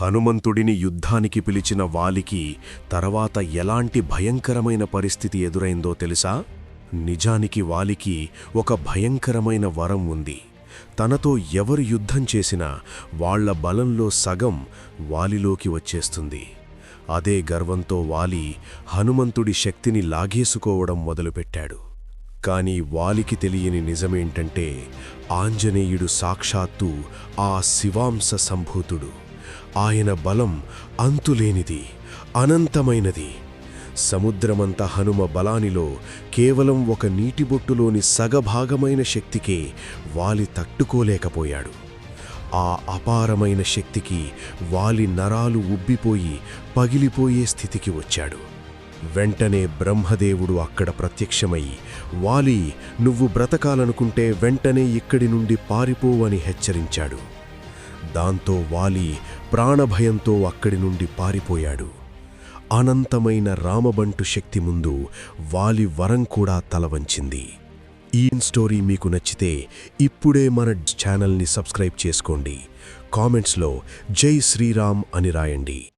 హనుమంతుడిని యుద్ధానికి పిలిచిన వాలికి తర్వాత ఎలాంటి భయంకరమైన పరిస్థితి ఎదురైందో తెలుసా? నిజానికి వాలికి ఒక భయంకరమైన వరం ఉంది. తనతో ఎవరు యుద్ధం చేసినా వాళ్ల బలంలో సగం వాలిలోకి వచ్చేస్తుంది. అదే గర్వంతో వాలి హనుమంతుడి శక్తిని లాగేసుకోవడం మొదలుపెట్టాడు. కాని వాలికి తెలియని నిజమేంటంటే ఆంజనేయుడు సాక్షాత్తు ఆ శివాంశ సంభూతుడు. ఆయన బలం అంతులేనిది, అనంతమైనది. సముద్రమంత హనుమ బలానిలో కేవలం ఒక నీటిబొట్టులోని సగభాగమైన శక్తికే వాలి తట్టుకోలేకపోయాడు. ఆ అపారమైన శక్తికి వాలి నరాలు ఉబ్బిపోయి పగిలిపోయే స్థితికి వచ్చాడు. వెంటనే బ్రహ్మదేవుడు అక్కడ ప్రత్యక్షమై, వాలి, నువ్వు బ్రతకాలనుకుంటే వెంటనే ఇక్కడి నుండి పారిపోవని హెచ్చరించాడు. దాంతో వాలి ప్రాణభయంతో అక్కడి నుండి పారిపోయాడు. అనంతమైన రామబంటు శక్తి ముందు వాలి వరం కూడా తలవంచింది. ఈ స్టోరీ మీకు నచ్చితే ఇప్పుడే మన ఛానల్ని సబ్స్క్రైబ్ చేసుకోండి. కామెంట్స్లో జై శ్రీరామ్ అని రాయండి.